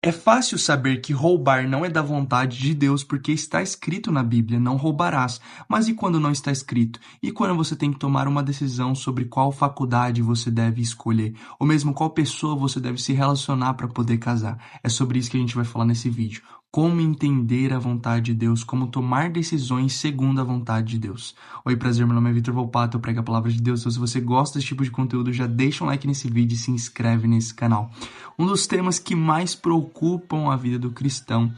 É fácil saber que roubar não é da vontade de Deus porque está escrito na Bíblia, não roubarás. Mas e quando não está escrito? E quando você tem que tomar uma decisão sobre qual faculdade você deve escolher? Ou mesmo qual pessoa você deve se relacionar para poder casar? É sobre isso que a gente vai falar nesse vídeo. Como entender a vontade de Deus, como tomar decisões segundo a vontade de Deus. Oi, prazer, meu nome é Vitor Volpato, eu prego a palavra de Deus. Então, se você gosta desse tipo de conteúdo, já deixa um like nesse vídeo e se inscreve nesse canal. Um dos temas que mais preocupam a vida do cristão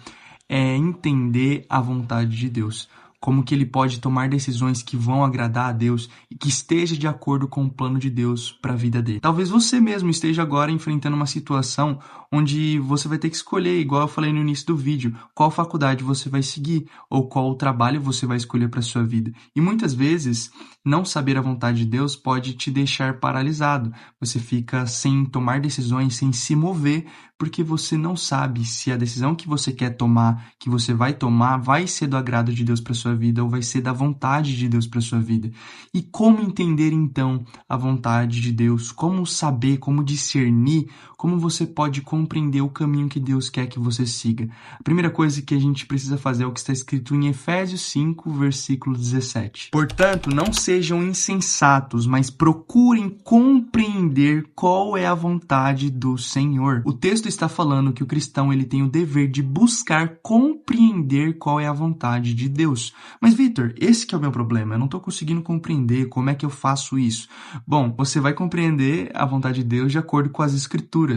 é entender a vontade de Deus. Como que ele pode tomar decisões que vão agradar a Deus e que esteja de acordo com o plano de Deus para a vida dele. Talvez você mesmo esteja agora enfrentando uma situação onde você vai ter que escolher, igual eu falei no início do vídeo, qual faculdade você vai seguir ou qual trabalho você vai escolher para sua vida. E muitas vezes, não saber a vontade de Deus pode te deixar paralisado. Você fica sem tomar decisões, sem se mover, porque você não sabe se a decisão que você quer tomar, que você vai tomar, vai ser do agrado de Deus para sua vida ou vai ser da vontade de Deus para sua vida. E como entender então a vontade de Deus? Como saber, como discernir, como você pode compreender o caminho que Deus quer que você siga? A primeira coisa que a gente precisa fazer é o que está escrito em Efésios 5, versículo 17. Portanto, não sejam insensatos, mas procurem compreender qual é a vontade do Senhor. O texto está falando que o cristão ele tem o dever de buscar compreender qual é a vontade de Deus. Mas, Vitor, esse que é o meu problema. Eu não estou conseguindo compreender como é que eu faço isso. Bom, você vai compreender a vontade de Deus de acordo com as Escrituras.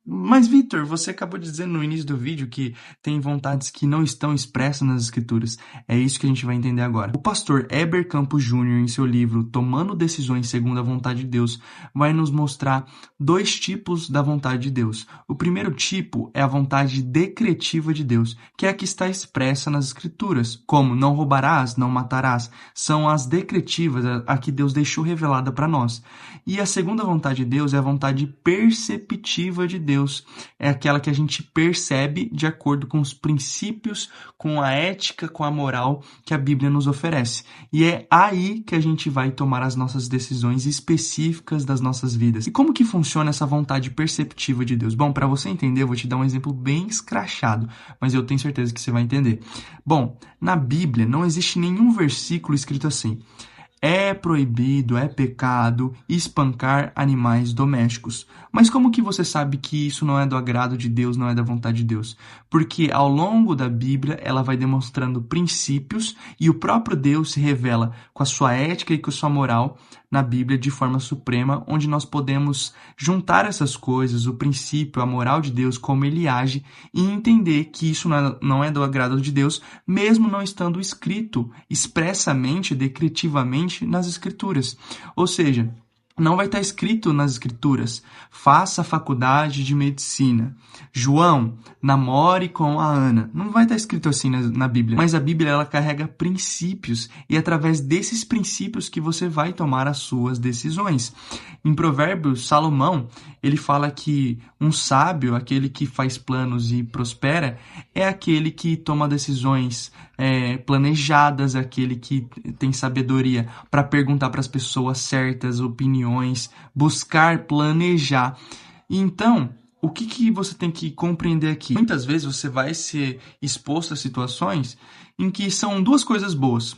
Mas, Vitor, você acabou de dizer no início do vídeo que tem vontades que não estão expressas nas Escrituras. É isso que a gente vai entender agora. O pastor Heber Campos Jr., em seu livro Tomando Decisões Segundo a Vontade de Deus, vai nos mostrar dois tipos da vontade de Deus. O primeiro tipo é a vontade decretiva de Deus, que é a que está expressa nas Escrituras, como não roubarás, não matarás. São as decretivas, a que Deus deixou revelada para nós. E a segunda vontade de Deus é a vontade perceptiva de Deus. É aquela que a gente percebe de acordo com os princípios, com a ética, com a moral que a Bíblia nos oferece. E é aí que a gente vai tomar as nossas decisões específicas das nossas vidas. E como que funciona essa vontade perceptiva de Deus? Bom, para você entender, eu vou te dar um exemplo bem escrachado, mas eu tenho certeza que você vai entender. Bom, na Bíblia não existe nenhum versículo escrito assim: é proibido, é pecado espancar animais domésticos. Mas como que você sabe que isso não é do agrado de Deus, não é da vontade de Deus? Porque ao longo da Bíblia ela vai demonstrando princípios e o próprio Deus se revela com a sua ética e com a sua moral na Bíblia de forma suprema, onde nós podemos juntar essas coisas, o princípio, a moral de Deus, como ele age, e entender que isso não é do agrado de Deus, mesmo não estando escrito expressamente, decretivamente nas Escrituras. Ou seja, não vai estar escrito nas Escrituras: faça a faculdade de medicina. João, namore com a Ana. Não vai estar escrito assim na Bíblia. Mas a Bíblia ela carrega princípios e é através desses princípios que você vai tomar as suas decisões. Em Provérbios, Salomão, ele fala que um sábio, aquele que faz planos e prospera, é aquele que toma decisões planejadas, aquele que tem sabedoria para perguntar para as pessoas certas, opiniões, buscar planejar. Então, o que você tem que compreender aqui? Muitas vezes você vai ser exposto a situações em que são duas coisas boas.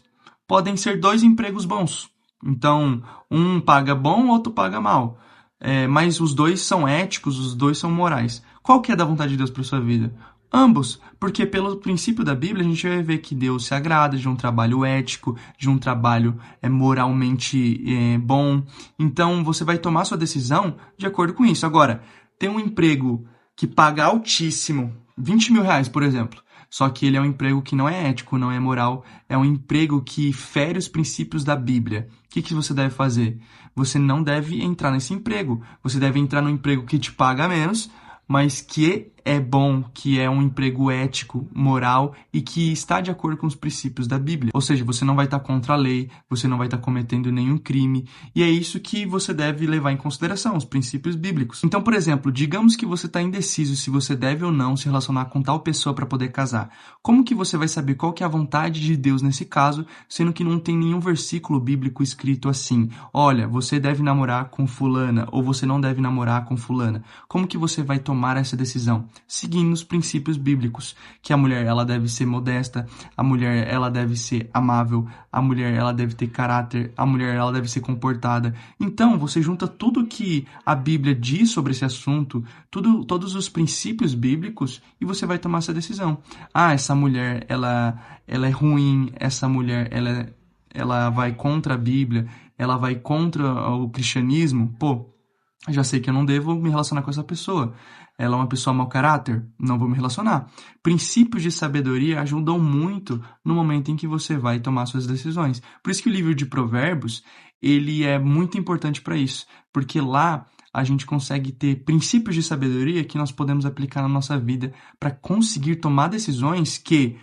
Podem ser dois empregos bons. Então, um paga bom, outro paga mal. Mas os dois são éticos, os dois são morais. Qual que é da vontade de Deus para sua vida? Ambos, porque pelo princípio da Bíblia a gente vai ver que Deus se agrada de um trabalho ético, de um trabalho moralmente bom. Então você vai tomar sua decisão de acordo com isso. Agora, tem um emprego que paga altíssimo, 20 mil reais, por exemplo. Só que ele é um emprego que não é ético, não é moral. É um emprego que fere os princípios da Bíblia. O que você deve fazer? Você não deve entrar nesse emprego. Você deve entrar num emprego que te paga menos, mas que é bom, que é um emprego ético, moral e que está de acordo com os princípios da Bíblia. Ou seja, você não vai estar contra a lei, você não vai estar cometendo nenhum crime, e é isso que você deve levar em consideração, os princípios bíblicos. Então, por exemplo, digamos que você está indeciso se você deve ou não se relacionar com tal pessoa para poder casar. Como que você vai saber qual que é a vontade de Deus nesse caso, sendo que não tem nenhum versículo bíblico escrito assim: olha, você deve namorar com fulana, ou você não deve namorar com fulana? Como que você vai tomar essa decisão? seguindo os princípios bíblicos, que a mulher ela deve ser modesta, a mulher ela deve ser amável, a mulher ela deve ter caráter, a mulher ela deve ser comportada. Então, você junta tudo que a Bíblia diz sobre esse assunto, todos os princípios bíblicos, e você vai tomar essa decisão. Ah, essa mulher ela é ruim, essa mulher ela vai contra a Bíblia, ela vai contra o cristianismo. Pô, já sei que eu não devo me relacionar com essa pessoa. Ela é uma pessoa mau caráter, não vou me relacionar. Princípios de sabedoria ajudam muito no momento em que você vai tomar suas decisões. Por isso que o livro de Provérbios, ele é muito importante para isso, porque lá a gente consegue ter princípios de sabedoria que nós podemos aplicar na nossa vida para conseguir tomar decisões que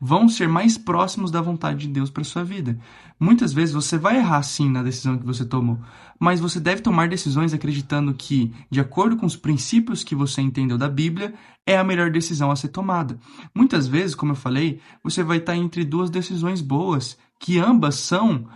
vão ser mais próximos da vontade de Deus para sua vida. Muitas vezes você vai errar sim na decisão que você tomou, mas você deve tomar decisões acreditando que, de acordo com os princípios que você entendeu da Bíblia, é a melhor decisão a ser tomada. Muitas vezes, como eu falei, você vai estar entre duas decisões boas, que ambas são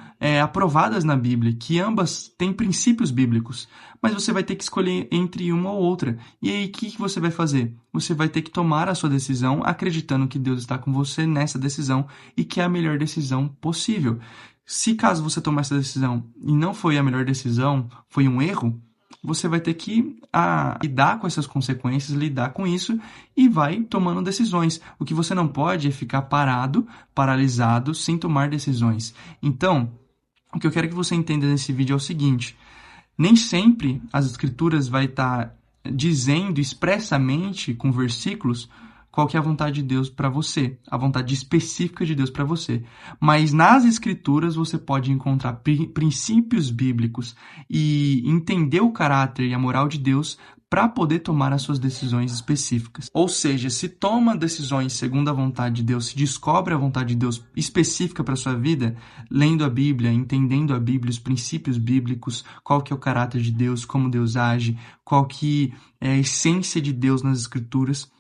aprovadas na Bíblia, que ambas têm princípios bíblicos, mas você vai ter que escolher entre uma ou outra. E aí, o que você vai fazer? Você vai ter que tomar a sua decisão acreditando que Deus está com você nessa decisão e que é a melhor decisão possível. Se caso você tomar essa decisão e não foi a melhor decisão, foi um erro, você vai ter que lidar com essas consequências, lidar com isso e vai tomando decisões. O que você não pode é ficar paralisado, sem tomar decisões. Então, o que eu quero que você entenda nesse vídeo é o seguinte: nem sempre as escrituras vai estar dizendo expressamente com versículos qual que é a vontade de Deus para você, a vontade específica de Deus para você. Mas nas escrituras você pode encontrar princípios bíblicos e entender o caráter e a moral de Deus para poder tomar as suas decisões específicas. Ou seja, se toma decisões segundo a vontade de Deus, se descobre a vontade de Deus específica para sua vida, lendo a Bíblia, entendendo a Bíblia, os princípios bíblicos, qual que é o caráter de Deus, como Deus age, qual que é a essência de Deus nas escrituras.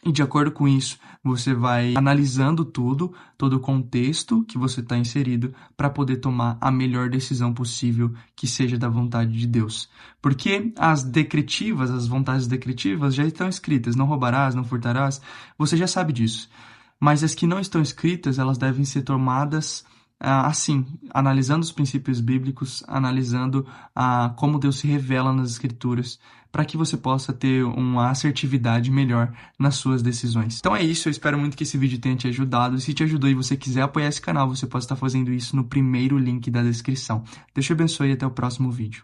E de acordo com isso, você vai analisando todo o contexto que você está inserido para poder tomar a melhor decisão possível que seja da vontade de Deus. Porque as decretivas, as vontades decretivas já estão escritas: não roubarás, não furtarás, você já sabe disso. Mas as que não estão escritas, elas devem ser tomadas assim, analisando os princípios bíblicos, analisando como Deus se revela nas Escrituras, para que você possa ter uma assertividade melhor nas suas decisões. Então é isso, eu espero muito que esse vídeo tenha te ajudado. E se te ajudou e você quiser apoiar esse canal, você pode estar fazendo isso no primeiro link da descrição. Deus te abençoe e até o próximo vídeo.